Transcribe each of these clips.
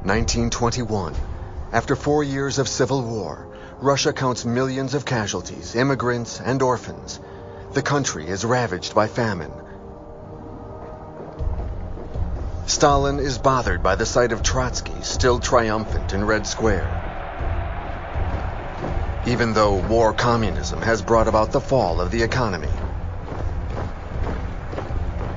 1921. After 4 years of civil war, Russia counts millions of casualties, immigrants, and orphans. The country is ravaged by famine. Stalin is bothered by the sight of Trotsky still triumphant in Red Square. Even though war communism has brought about the fall of the economy.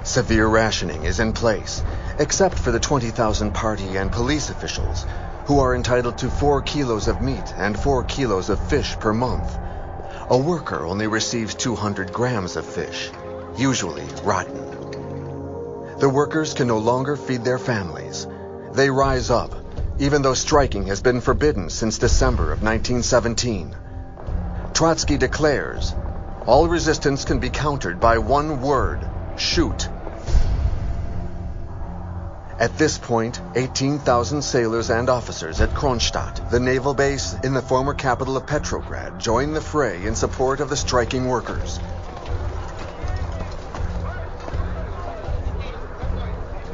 Severe rationing is in place, except for the 20,000 party and police officials, who are entitled to 4 kilos of meat and 4 kilos of fish per month. A worker only receives 200 grams of fish, usually rotten. The workers can no longer feed their families. They rise up, even though striking has been forbidden since December of 1917. Trotsky declares, all resistance can be countered by one word, shoot. At this point, 18,000 sailors and officers at Kronstadt, the naval base in the former capital of Petrograd, join the fray in support of the striking workers.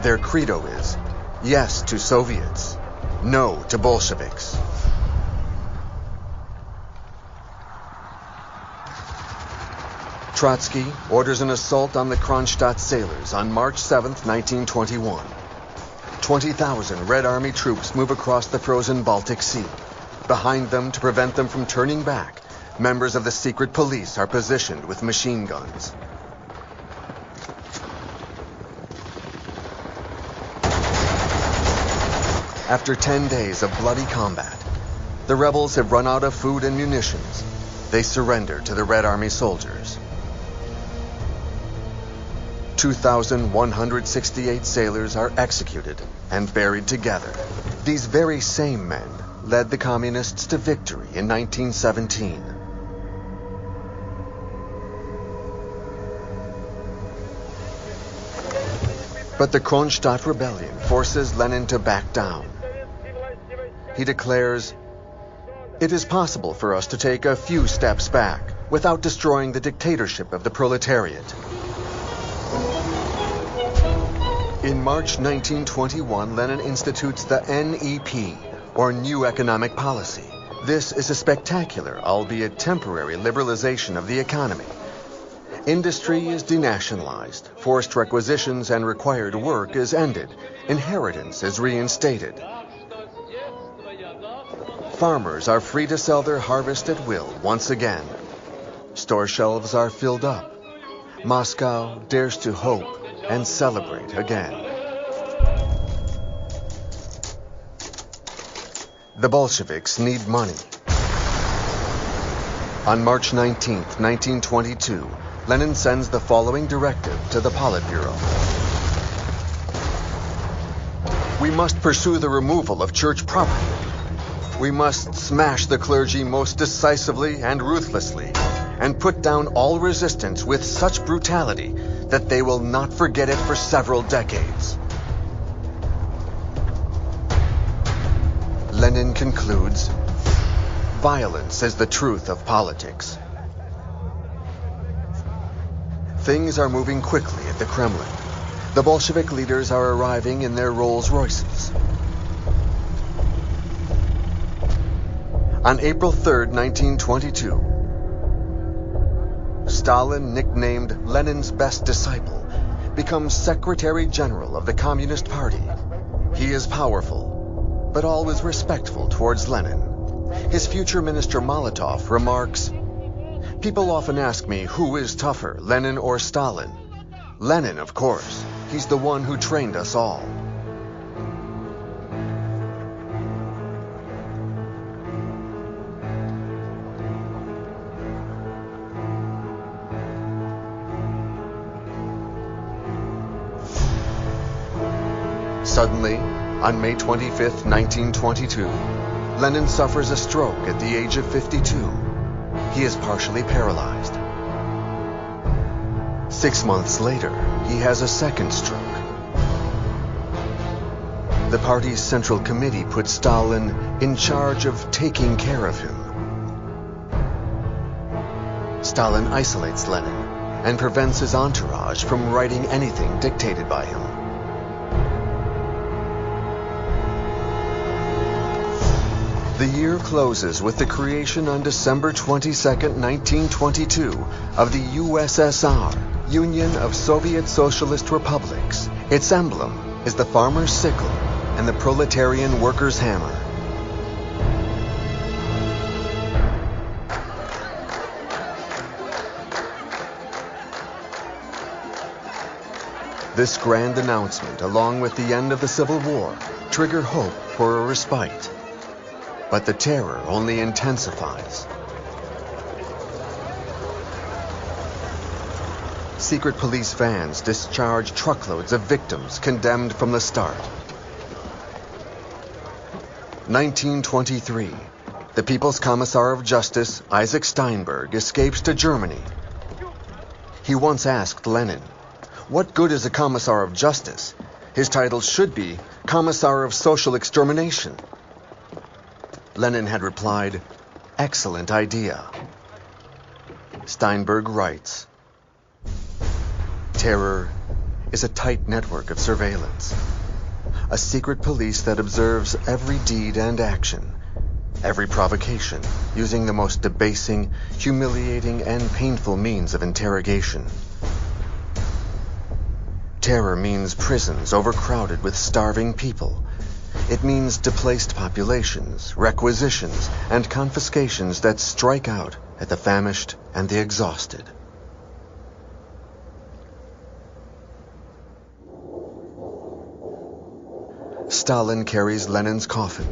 Their credo is, yes to Soviets, no to Bolsheviks. Trotsky orders an assault on the Kronstadt sailors on March 7, 1921. 20,000 Red Army troops move across the frozen Baltic Sea. Behind them, to prevent them from turning back, members of the secret police are positioned with machine guns. After 10 days of bloody combat, the rebels have run out of food and munitions. They surrender to the Red Army soldiers. 2,168 sailors are executed and buried together. These very same men led the communists to victory in 1917. But the Kronstadt rebellion forces Lenin to back down. He declares, "It is possible for us to take a few steps back without destroying the dictatorship of the proletariat." In March 1921, Lenin institutes the NEP, or New Economic Policy. This is a spectacular, albeit temporary, liberalization of the economy. Industry is denationalized, forced requisitions and required work is ended, inheritance is reinstated. Farmers are free to sell their harvest at will once again. Store shelves are filled up. Moscow dares to hope and celebrate again. The Bolsheviks need money. On March 19, 1922, Lenin sends the following directive to the Politburo. We must pursue the removal of church property. We must smash the clergy most decisively and ruthlessly, and put down all resistance with such brutality that they will not forget it for several decades. Lenin concludes, violence is the truth of politics. Things are moving quickly at the Kremlin. The Bolshevik leaders are arriving in their Rolls Royces. On April 3, 1922, Stalin, nicknamed Lenin's best disciple, becomes Secretary General of the Communist Party. He is powerful, but always respectful towards Lenin. His future minister Molotov remarks, "People often ask me who is tougher, Lenin or Stalin. Lenin, of course. He's the one who trained us all." Suddenly, on May 25, 1922, Lenin suffers a stroke at the age of 52. He is partially paralyzed. 6 months later, he has a second stroke. The party's Central Committee put Stalin in charge of taking care of him. Stalin isolates Lenin and prevents his entourage from writing anything dictated by him. The year closes with the creation on December 22nd, 1922, of the USSR, Union of Soviet Socialist Republics. Its emblem is the farmer's sickle and the proletarian worker's hammer. This grand announcement, along with the end of the Civil War, trigger hope for a respite. But the terror only intensifies. Secret police vans discharge truckloads of victims condemned from the start. 1923. The People's Commissar of Justice, Isaac Steinberg, escapes to Germany. He once asked Lenin, "What good is a Commissar of Justice? His title should be Commissar of Social Extermination." Lenin had replied, "Excellent idea." Steinberg writes, "Terror is a tight network of surveillance, a secret police that observes every deed and action, every provocation, using the most debasing, humiliating, and painful means of interrogation. Terror means prisons overcrowded with starving people. It means displaced populations, requisitions, and confiscations that strike out at the famished and the exhausted." Stalin carries Lenin's coffin.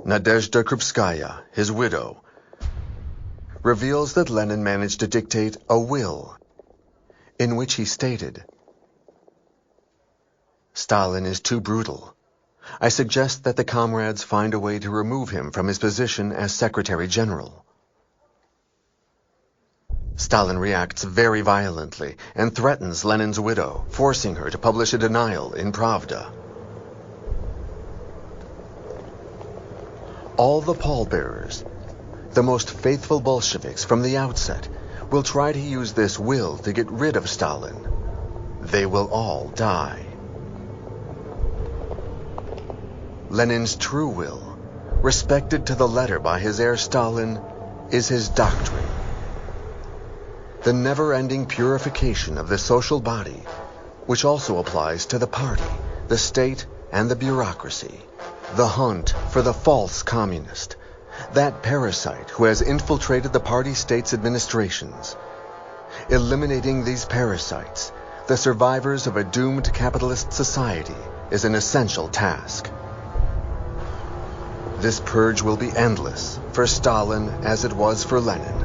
Nadezhda Krupskaya, his widow, reveals that Lenin managed to dictate a will in which he stated, "Stalin is too brutal. I suggest that the comrades find a way to remove him from his position as Secretary General." Stalin reacts very violently and threatens Lenin's widow, forcing her to publish a denial in Pravda. All the pallbearers, the most faithful Bolsheviks from the outset, will try to use this will to get rid of Stalin. They will all die. Lenin's true will, respected to the letter by his heir Stalin, is his doctrine. The never-ending purification of the social body, which also applies to the party, the state, and the bureaucracy. The hunt for the false communist, that parasite who has infiltrated the party-state's administrations. Eliminating these parasites, the survivors of a doomed capitalist society, is an essential task. This purge will be endless for Stalin as it was for Lenin.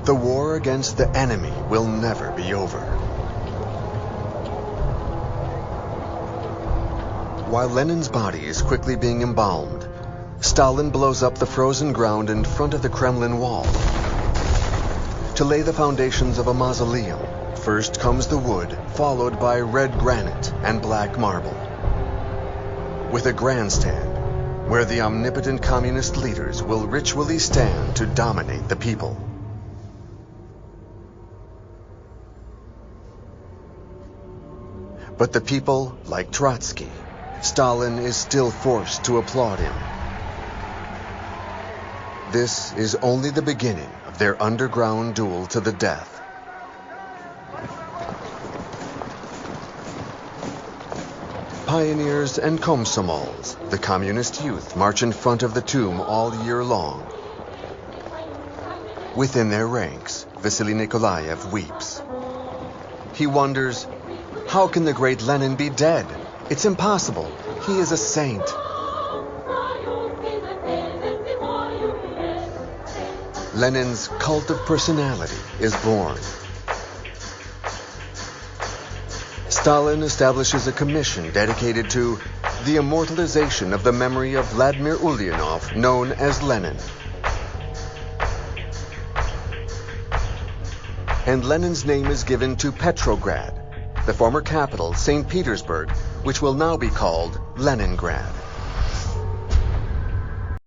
The war against the enemy will never be over. While Lenin's body is quickly being embalmed, Stalin blows up the frozen ground in front of the Kremlin wall. To lay the foundations of a mausoleum, first comes the wood, followed by red granite and black marble. With a grandstand, where the omnipotent communist leaders will ritually stand to dominate the people. But the people, like Trotsky, Stalin is still forced to applaud him. This is only the beginning of their underground duel to the death. Pioneers and komsomols, the communist youth, march in front of the tomb all year long. Within their ranks, Vasily Nikolaev weeps. He wonders, how can the great Lenin be dead? It's impossible. He is a saint. Lenin's cult of personality is born. Stalin establishes a commission dedicated to the immortalization of the memory of Vladimir Ulyanov, known as Lenin. And Lenin's name is given to Petrograd, the former capital, St. Petersburg, which will now be called Leningrad.